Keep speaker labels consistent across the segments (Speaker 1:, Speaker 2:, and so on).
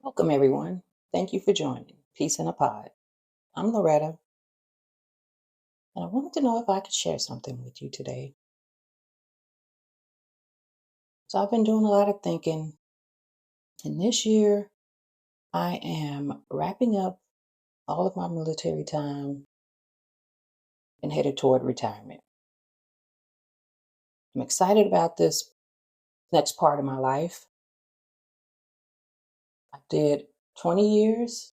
Speaker 1: Welcome, everyone. Thank you for joining Peace in a Pod. I'm Loretta, and I wanted to know if I could share something with you today. So, I've been doing a lot of thinking, and this year I am wrapping up all of my military time and headed toward retirement. I'm excited about this next part of my life. I did 20 years,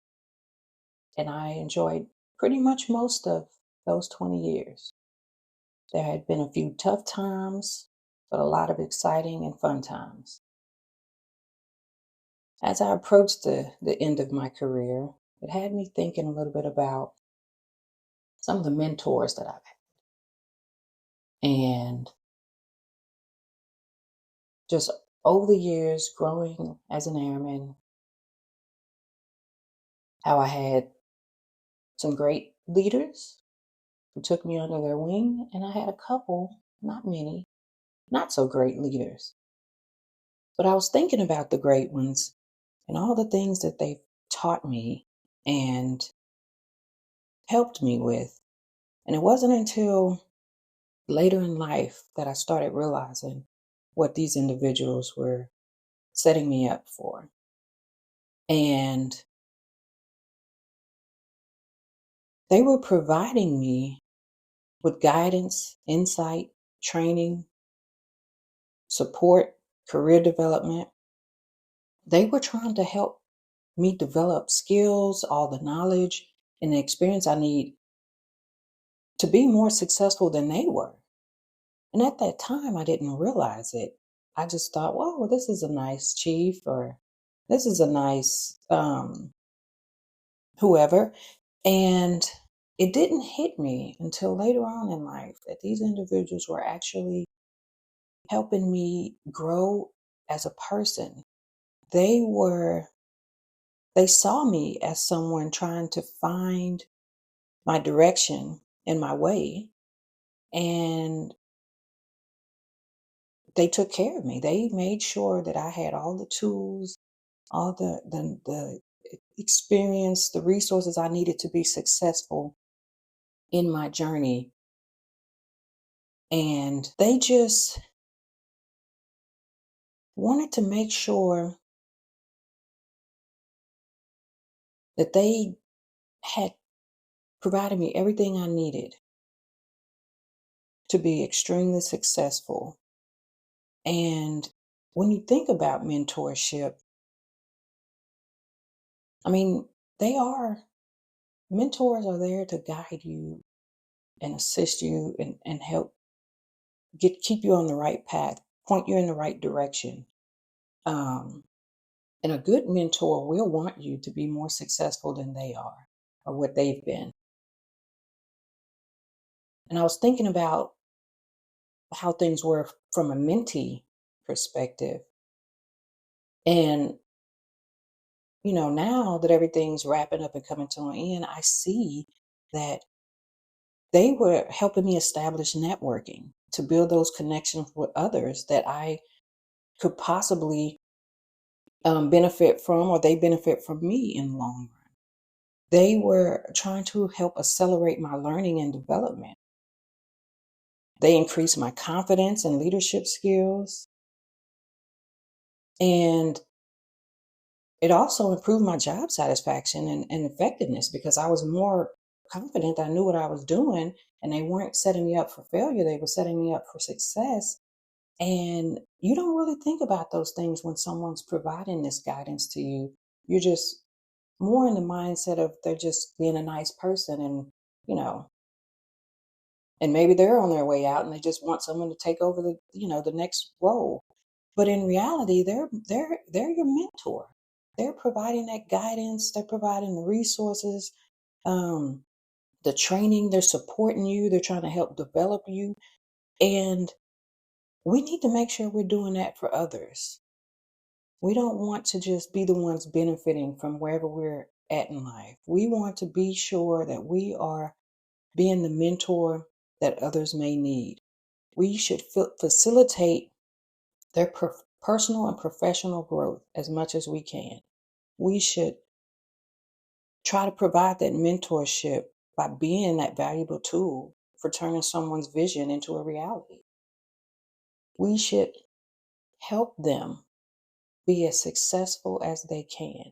Speaker 1: and I enjoyed pretty much most of those 20 years. There had been a few tough times, but a lot of exciting and fun times. As I approached the end of my career, it had me thinking a little bit about some of the mentors that I've had and just over the years growing as an airman, how I had some great leaders who took me under their wing, and I had a couple, not many, not so great leaders. But I was thinking about the great ones and all the things that they've taught me and helped me with. And it wasn't until later in life that I started realizing what these individuals were setting me up for. And they were providing me with guidance, insight, training, support, career development. They were trying to help me develop skills, all the knowledge and the experience I need to be more successful than they were. And at that time, I didn't realize it. I just thought, well, this is a nice chief, or this is a nice whoever. And it didn't hit me until later on in life that these individuals were actually helping me grow as a person. They were, they saw me as someone trying to find my direction and my way. And they took care of me. They made sure that I had all the tools, all the experience, the resources I needed to be successful in my journey. And they just wanted to make sure that they had provided me everything I needed to be extremely successful. And when you think about mentorship, I mean, they are mentors are there to guide you and assist you and help keep you on the right path, point you in the right direction. Um, and a good mentor will want you to be more successful than they are or what they've been. And I was thinking about how things were from a mentee perspective. And, now that everything's wrapping up and coming to an end, I see that they were helping me establish networking to build those connections with others that I could possibly benefit from, or they benefit from me in the long run. They were trying to help accelerate my learning and development. They increased my confidence and leadership skills. And it also improved my job satisfaction and effectiveness because I was more confident. I knew what I was doing, and they weren't setting me up for failure. They were setting me up for success. And you don't really think about those things when someone's providing this guidance to you. You're just more in the mindset of they're just being a nice person, and, you know, and maybe they're on their way out and they just want someone to take over the next role. But in reality, they're your mentor. They're providing that guidance, they're providing the resources, um, the training, they're supporting you, they're trying to help develop you. And we need to make sure we're doing that for others. We don't want to just be the ones benefiting from wherever we're at in life. We want to be sure that we are being the mentor that others may need. We should facilitate their personal and professional growth as much as we can. we should try to provide that mentorship by being that valuable tool for turning someone's vision into a reality. We should help them be as successful as they can,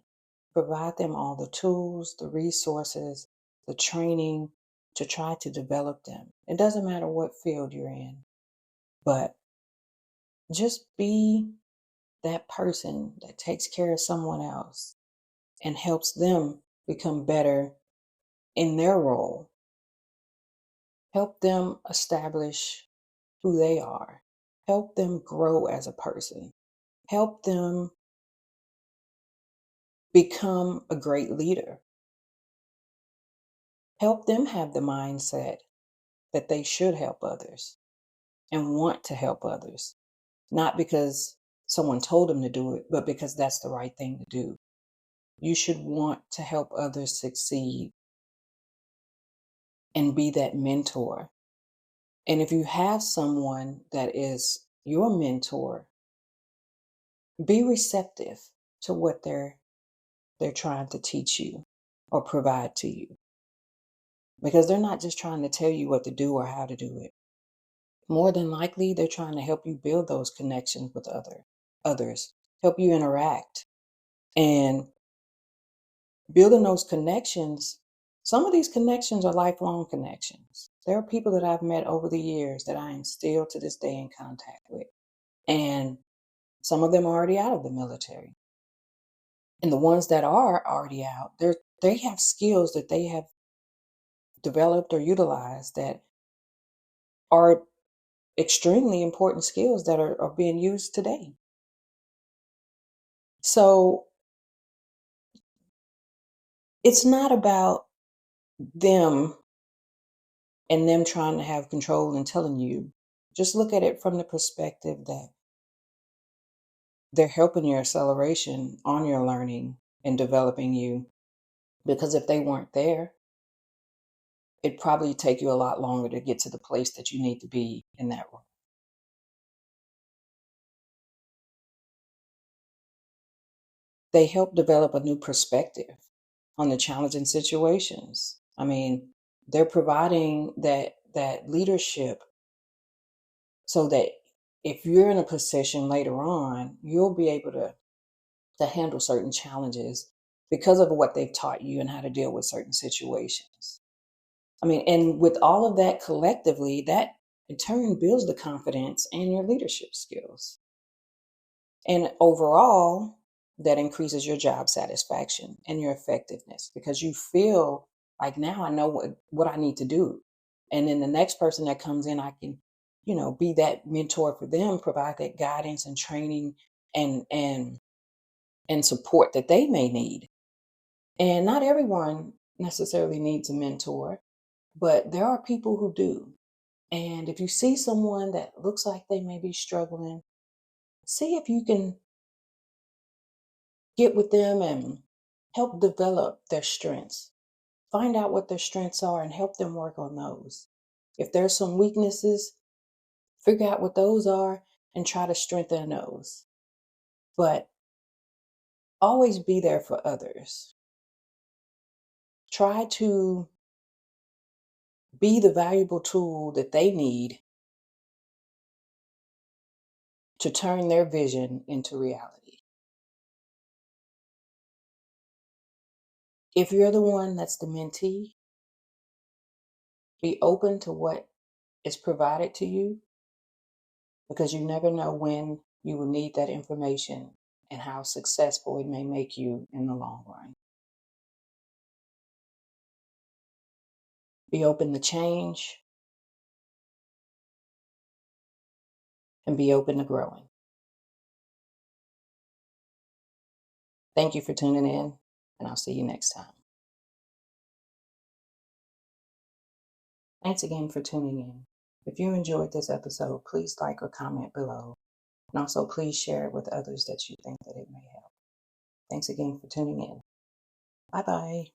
Speaker 1: provide them all the tools, the resources, the training to try to develop them. It doesn't matter what field you're in, but just be that person that takes care of someone else and helps them become better in their role. Help them establish who they are. Help them grow as a person. Help them become a great leader. Help them have the mindset that they should help others and want to help others, not because someone told them to do it, but because that's the right thing to do. You should want to help others succeed and be that mentor. And if you have someone that is your mentor, be receptive to what they're trying to teach you or provide to you. Because they're not just trying to tell you what to do or how to do it. More than likely, they're trying to help you build those connections with others, help you interact. And building those connections, some of these connections are lifelong connections. There are people that I've met over the years that I am still to this day in contact with. And some of them are already out of the military. And the ones that are already out, they have skills that they have developed or utilized that are extremely important skills that are being used today. So it's not about them and them trying to have control and telling you. Just look at it from the perspective that they're helping your acceleration on your learning and developing you. Because if they weren't there, it'd probably take you a lot longer to get to the place that you need to be in that role. They help develop a new perspective on the challenging situations. I mean, they're providing that leadership so that if you're in a position later on, you'll be able to handle certain challenges because of what they've taught you and how to deal with certain situations. I mean, and with all of that collectively, that in turn builds the confidence and your leadership skills. And overall, that increases your job satisfaction and your effectiveness because you feel like now I know what I need to do. And then the next person that comes in, I can, be that mentor for them, provide that guidance and training and and support that they may need. And not everyone necessarily needs a mentor, but there are people who do. And if you see someone that looks like they may be struggling, see if you can get with them and help develop their strengths. Find out what their strengths are and help them work on those. If there's some weaknesses, figure out what those are and try to strengthen those. But always be there for others. Try to be the valuable tool that they need to turn their vision into reality. If you're the one that's the mentee, be open to what is provided to you because you never know when you will need that information and how successful it may make you in the long run. Be open to change and be open to growing. Thank you for tuning in, and I'll see you next time. Thanks again for tuning in. If you enjoyed this episode, please like or comment below. And also please share it with others that you think that it may help. Thanks again for tuning in. Bye bye.